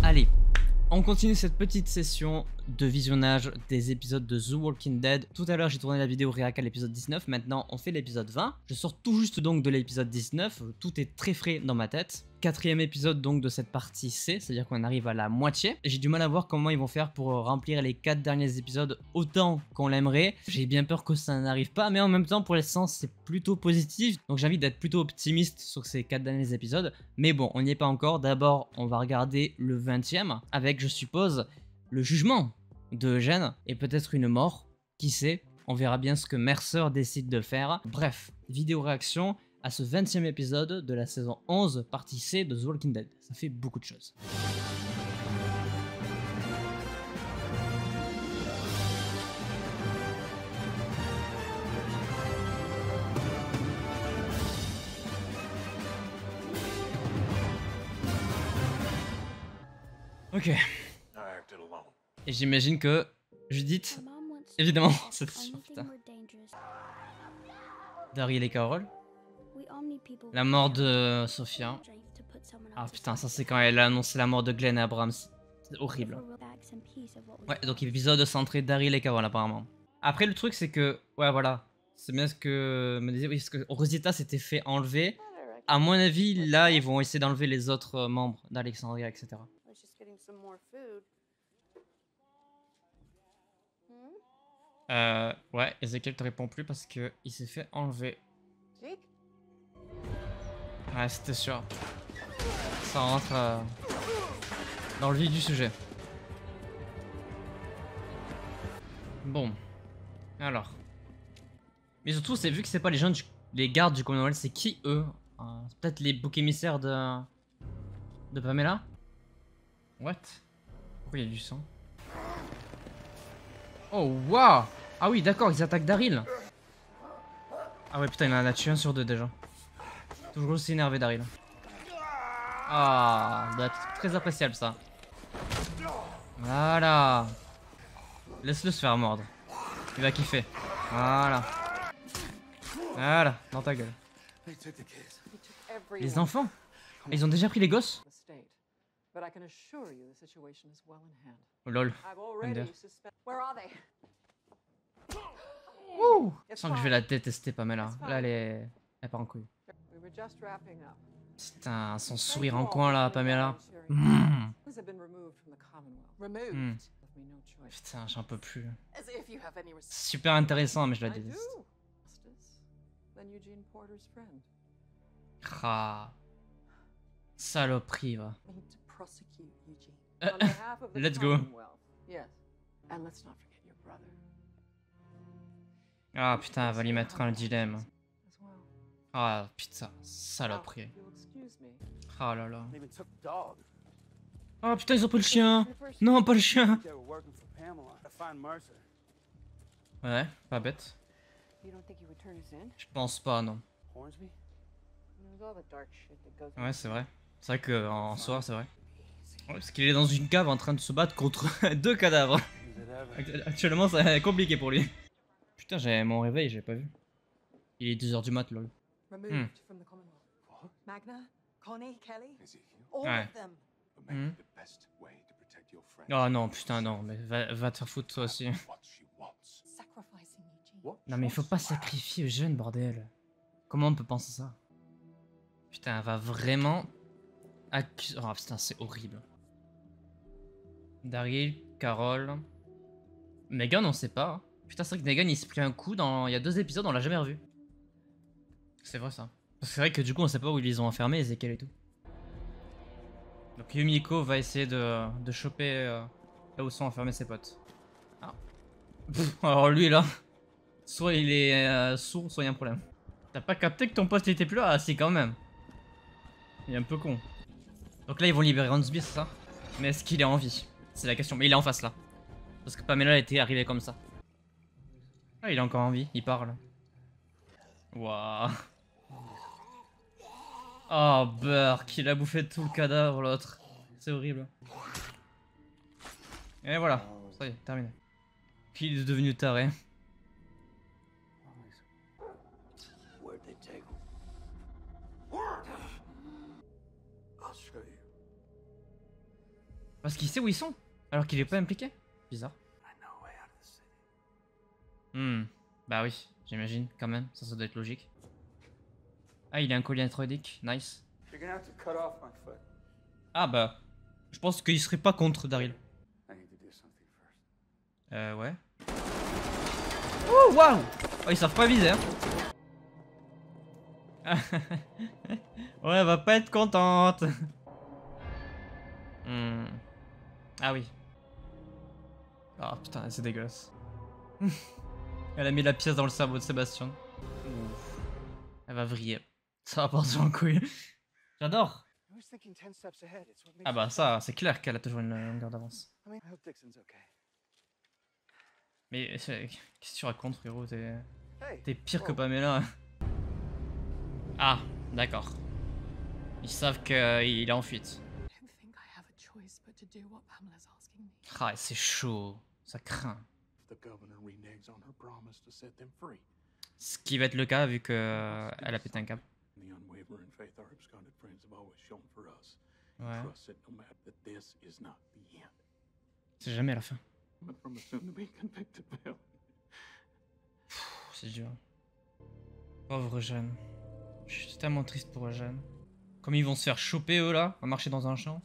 Allez, on continue cette petite session de visionnage des épisodes de The Walking Dead. Tout à l'heure j'ai tourné la vidéo réac à l'épisode 19, maintenant on fait l'épisode 20. Je sors tout juste donc de l'épisode 19, tout est très frais dans ma tête. Quatrième épisode donc de cette partie C, c'est à dire qu'on arrive à la moitié. J'ai du mal à voir comment ils vont faire pour remplir les 4 derniers épisodes autant qu'on l'aimerait. J'ai bien peur que ça n'arrive pas, mais en même temps pour l'instant c'est plutôt positif. Donc j'ai envie d'être plutôt optimiste sur ces 4 derniers épisodes. Mais bon, on n'y est pas encore. D'abord on va regarder le 20e avec, je suppose, le jugement de Eugène et peut-être une mort. Qui sait, on verra bien ce que Mercer décide de faire. Bref, vidéo réaction à ce 20e épisode de la saison 11, partie C de The Walking Dead. Ça fait beaucoup de choses. Ok. Et j'imagine que Judith, évidemment, c'est sûr, putain. Daryl et Carol. La mort de Sophia. Ah putain, ça c'est quand elle a annoncé la mort de Glenn Abrams. C'est horrible. Ouais, donc épisode centré Daryl et Carol apparemment. Après le truc c'est que, ouais voilà, c'est bien ce que me disait, oui, parce que Rosita s'était fait enlever. À mon avis, là ils vont essayer d'enlever les autres membres d'Alexandria, etc. Ouais, Ezekiel te répond plus parce que il s'est fait enlever. Ouais, c'était sûr. Ça rentre dans le vif du sujet. Bon. Alors. Mais surtout, c'est vu que c'est pas les gens les gardes du Commonwealth, c'est qui eux? C'est peut-être les boucs émissaires de Pamela? What? Pourquoi il y a du sang? Oh waouh! Ah oui, d'accord, ils attaquent Daryl. Ah ouais, putain, il en a tué un sur deux déjà. Toujours aussi énervé Daryl. Ah, doit être très appréciable ça. Voilà. Laisse-le se faire mordre. Il va kiffer. Voilà. Voilà, dans ta gueule. Les enfants? Ils ont déjà pris les gosses? Oh lol. Ouh! Je sens que je vais la détester, Pamela. Là, elle part en couille. Putain, son sourire en coin là, Pamela. Mmh. Mmh. Putain, j'en peux plus. Super intéressant, mais je la déteste. Ah. Saloperie, va. Let's go. Ah putain, elle va lui mettre un dilemme. Ah putain, saloperie. Ah là là. Ah putain, ils ont pris le chien. Non, pas le chien. Ouais, pas bête. Je pense pas, non. Ouais, c'est vrai. C'est vrai qu'en soi, c'est vrai. Ouais, parce qu'il est dans une cave en train de se battre contre deux cadavres. Actuellement, c'est compliqué pour lui. Putain, j'avais mon réveil, j'ai pas vu. Il est 2h du mat, lol. Hmm. Ouais. Hmm. Oh non, putain, non, mais va te faire foutre toi aussi. Non, mais il faut pas sacrifier le jeune, bordel. Comment on peut penser ça? Putain, elle va vraiment accuser. Oh putain, c'est horrible. Daryl, Carol. Megan, on sait pas. Putain, c'est vrai que Negan il s'est pris un coup il y a 2 épisodes, on l'a jamais revu. C'est vrai ça. Parce que c'est vrai que du coup on sait pas où ils les ont enfermés, Ezekiel et tout. Donc Yumiko va essayer de choper là où sont enfermés ses potes. Ah. Alors lui là, soit il est sourd, soit il y a un problème. T'as pas capté que ton pote il était plus là? Ah si quand même. Il est un peu con. Donc là ils vont libérer Ransby, c'est ça? Mais est-ce qu'il est en vie? C'est la question. Mais il est en face là. Parce que Pamela était arrivée comme ça. Ah, il est encore en vie, il parle. Waouh. Oh, Burke, il a bouffé tout le cadavre, l'autre. C'est horrible. Et voilà, ça y est, terminé. Il est devenu taré. Parce qu'il sait où ils sont, alors qu'il est pas impliqué. Bizarre. Bah oui, j'imagine, quand même, ça doit être logique. Ah, il a un collier introïdique, nice. Ah bah, je pense qu'il serait pas contre Daryl. Ouais. Oh, waouh! Oh, ils savent pas viser, hein. Ouais, elle va pas être contente. Ah oui. Ah putain, c'est dégueulasse. Elle a mis la pièce dans le cerveau de Sébastien. Ouf. Elle va vriller. Ça va partir en couille. J'adore. Ah bah ça, c'est clair qu'elle a toujours une longueur d'avance. Mais qu'est-ce que tu racontes, frérot? T'es pire que Pamela. Ah, d'accord. Ils savent qu'il est en fuite. Ah, c'est chaud. Ça craint. Ce qui va être le cas vu que elle a pété un câble. Ouais. C'est jamais la fin. C'est dur. Pauvre Eugène. Je suis tellement triste pour Eugène. Comme ils vont se faire choper eux là, à marcher dans un champ.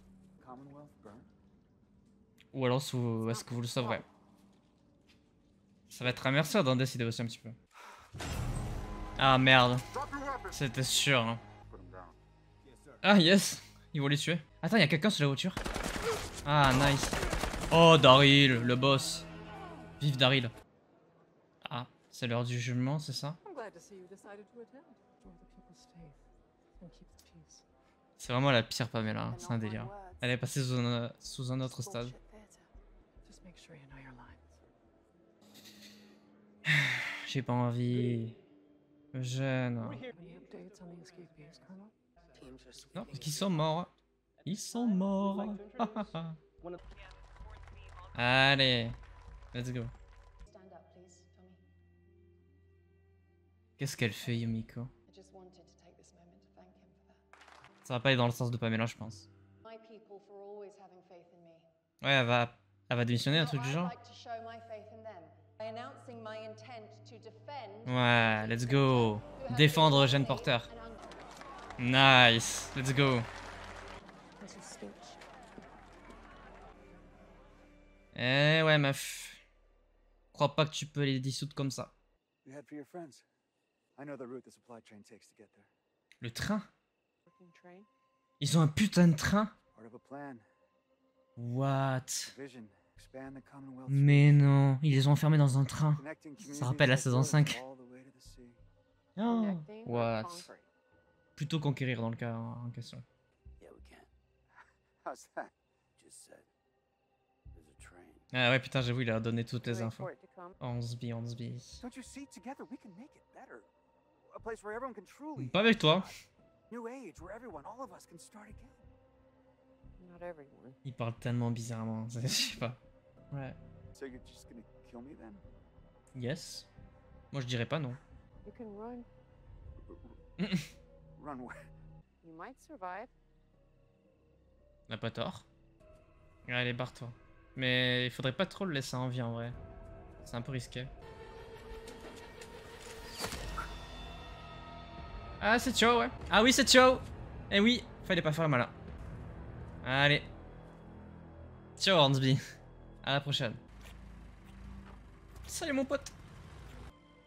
Ou alors est-ce que vous le sauverez? Ça va être à Mercer d'en décider aussi un petit peu. Ah merde. C'était sûr. Hein. Ah yes. Ils vont les tuer. Attends, il y a quelqu'un sur la voiture. Ah nice. Oh Daryl, le boss. Vive Daryl. Ah, c'est l'heure du jugement, c'est ça? C'est vraiment la pire Pamela, hein. C'est un délire. Elle est passée sous un autre stade. J'ai pas envie. Eugène. Non, parce qu'ils sont morts. Ils sont morts. Allez, let's go. Qu'est-ce qu'elle fait, Yumiko? Ça va pas aller dans le sens de Pamela, je pense. Ouais, elle va démissionner, un truc du genre. Ouais, let's go. Défendre Eugène Porter. Nice, let's go. Eh ouais, meuf. Crois pas que tu peux les dissoudre comme ça. Le train? Ils ont un putain de train? What? Mais non, ils les ont enfermés dans un train. Ça rappelle la saison 5. Oh, what? Plutôt conquérir dans le cas en question. Ah ouais, putain, j'avoue, il a donné toutes les infos. 11B, 11B. Pas avec toi. Il parle tellement bizarrement, je sais pas. Ouais. Yes. Moi je dirais pas non. N'a pas tort. Allez, barre-toi. Mais il faudrait pas trop le laisser en vie en vrai. C'est un peu risqué. Ah, c'est ciao, ouais. Ah oui, c'est ciao. Eh oui, fallait pas faire le malin. Allez. Ciao, Hornsby. À la prochaine. Salut, mon pote.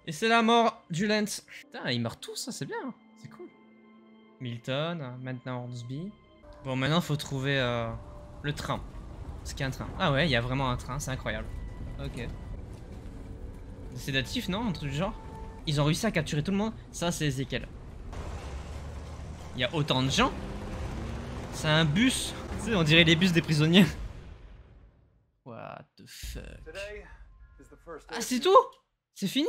Et c'est la mort du Lance. Putain, ils meurent tous, ça, c'est bien. C'est cool. Milton, maintenant Hornsby. Bon, maintenant, faut trouver le train. Est-ce qu'il y a un train? Ah ouais, il y a vraiment un train, c'est incroyable. Ok. Sédatif, non? Un truc du genre? Ils ont réussi à capturer tout le monde. Ça, c'est Ezekiel. Il y a autant de gens. C'est un bus. Tu sais, on dirait les bus des prisonniers. What the fuck? Ah, c'est tout? C'est fini?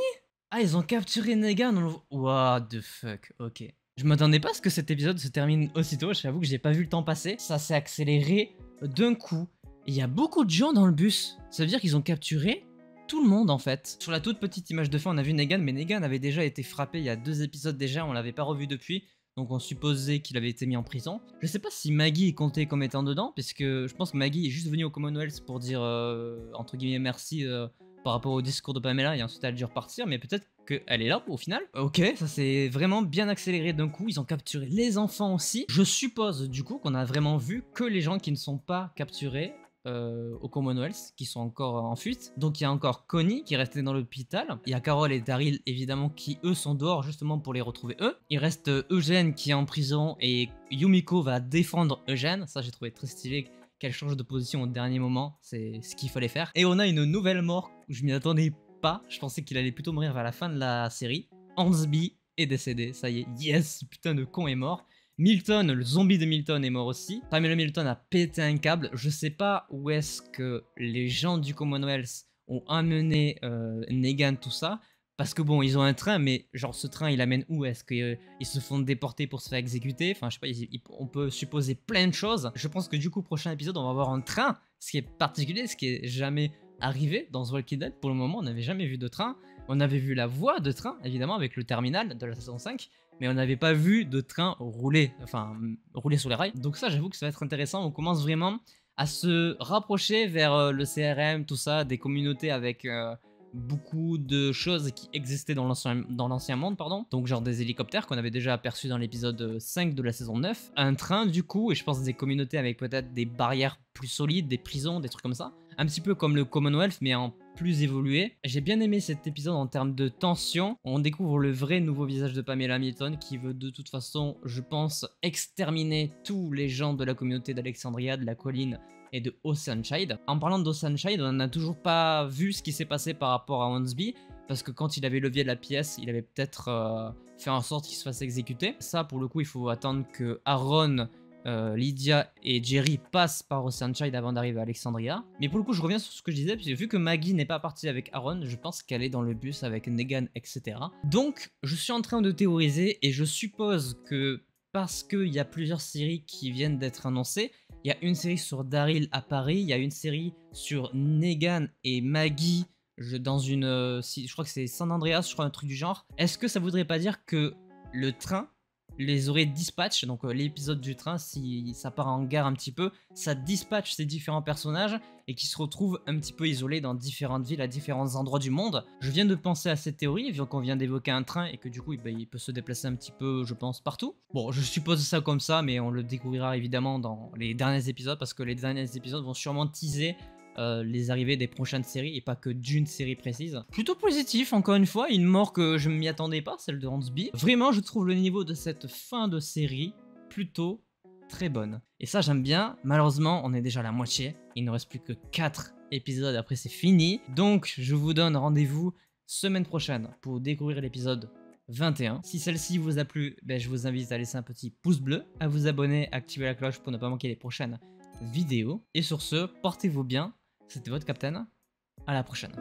Ah, ils ont capturé Negan. What the fuck? Ok. Je m'attendais pas à ce que cet épisode se termine aussitôt. J'avoue que j'ai pas vu le temps passer. Ça s'est accéléré d'un coup. Il y a beaucoup de gens dans le bus. Ça veut dire qu'ils ont capturé tout le monde en fait. Sur la toute petite image de fin, on a vu Negan, mais Negan avait déjà été frappé il y a 2 épisodes déjà. On l'avait pas revu depuis. Donc on supposait qu'il avait été mis en prison. Je sais pas si Maggie est comptée comme étant dedans, puisque je pense que Maggie est juste venue au Commonwealth pour dire entre guillemets merci par rapport au discours de Pamela et ensuite elle a dû repartir, mais peut-être qu'elle est là au final. Ok, ça s'est vraiment bien accéléré d'un coup, ils ont capturé les enfants aussi. Je suppose du coup qu'on a vraiment vu que les gens qui ne sont pas capturés au Commonwealth qui sont encore en fuite. Donc il y a encore Connie qui est resté dans l'hôpital. Il y a Carol et Daryl évidemment qui eux sont dehors justement pour les retrouver eux. Il reste Eugène qui est en prison et Yumiko va défendre Eugène. Ça j'ai trouvé très stylé qu'elle change de position au dernier moment. C'est ce qu'il fallait faire. Et on a une nouvelle mort où je m'y attendais pas. Je pensais qu'il allait plutôt mourir vers la fin de la série. Hansby est décédé. Ça y est, yes, putain de con est mort. Milton, le zombie de Milton est mort aussi. Pamela Milton a pété un câble. Je sais pas où est-ce que les gens du Commonwealth ont amené Negan, tout ça. Parce que bon, ils ont un train, mais genre ce train, il amène où? Est-ce qu'ils se font déporter pour se faire exécuter? Enfin, je sais pas, on peut supposer plein de choses. Je pense que du coup, prochain épisode, on va avoir un train. Ce qui est particulier, ce qui est jamais arrivé dans The Walking Dead. Pour le moment, on n'avait jamais vu de train. On avait vu la voie de train, évidemment, avec le terminal de la saison 5. Mais on n'avait pas vu de train rouler, enfin rouler sur les rails. Donc ça, j'avoue que ça va être intéressant. On commence vraiment à se rapprocher vers le CRM, tout ça, des communautés avec beaucoup de choses qui existaient dans l'ancien monde, pardon. Donc genre des hélicoptères qu'on avait déjà aperçus dans l'épisode 5 de la saison 9. Un train du coup, et je pense des communautés avec peut-être des barrières plus solides, des prisons, des trucs comme ça. Un petit peu comme le Commonwealth, mais en plus évolué. J'ai bien aimé cet épisode en termes de tension. On découvre le vrai nouveau visage de Pamela Milton qui veut de toute façon, je pense, exterminer tous les gens de la communauté d'Alexandria, de la colline et de Oceanside. En parlant d'Oceanside, on n'a toujours pas vu ce qui s'est passé par rapport à Hansby, parce que quand il avait levé la pièce, il avait peut-être fait en sorte qu'il se fasse exécuter. Ça, pour le coup, il faut attendre que Aaron, Lydia et Jerry passent par Oceanside avant d'arriver à Alexandria. Mais pour le coup, je reviens sur ce que je disais, puisque vu que Maggie n'est pas partie avec Aaron, je pense qu'elle est dans le bus avec Negan, etc. Donc, je suis en train de théoriser, et je suppose que parce qu'il y a plusieurs séries qui viennent d'être annoncées, il y a une série sur Daryl à Paris, il y a une série sur Negan et Maggie dans une... je crois que c'est San Andreas, je crois un truc du genre. Est-ce que ça voudrait pas dire que le train les aurait dispatch, donc l'épisode du train, si ça part en gare un petit peu, ça dispatche ces différents personnages et qui se retrouvent un petit peu isolés dans différentes villes, à différents endroits du monde. Je viens de penser à cette théorie, vu qu'on vient d'évoquer un train et que du coup il peut se déplacer un petit peu, je pense, partout. Bon, je suppose ça comme ça, mais on le découvrira évidemment dans les derniers épisodes, parce que les derniers épisodes vont sûrement teaser les arrivées des prochaines séries et pas que d'une série précise. Plutôt positif, encore une fois, une mort que je m'y attendais pas, celle de Hansby. Vraiment, je trouve le niveau de cette fin de série plutôt très bonne. Et ça, j'aime bien. Malheureusement, on est déjà à la moitié. Il ne reste plus que 4 épisodes, après c'est fini. Donc, je vous donne rendez-vous semaine prochaine pour découvrir l'épisode 21. Si celle-ci vous a plu, je vous invite à laisser un petit pouce bleu, à vous abonner, à activer la cloche pour ne pas manquer les prochaines vidéos. Et sur ce, portez-vous bien. C'était votre Captain, à la prochaine.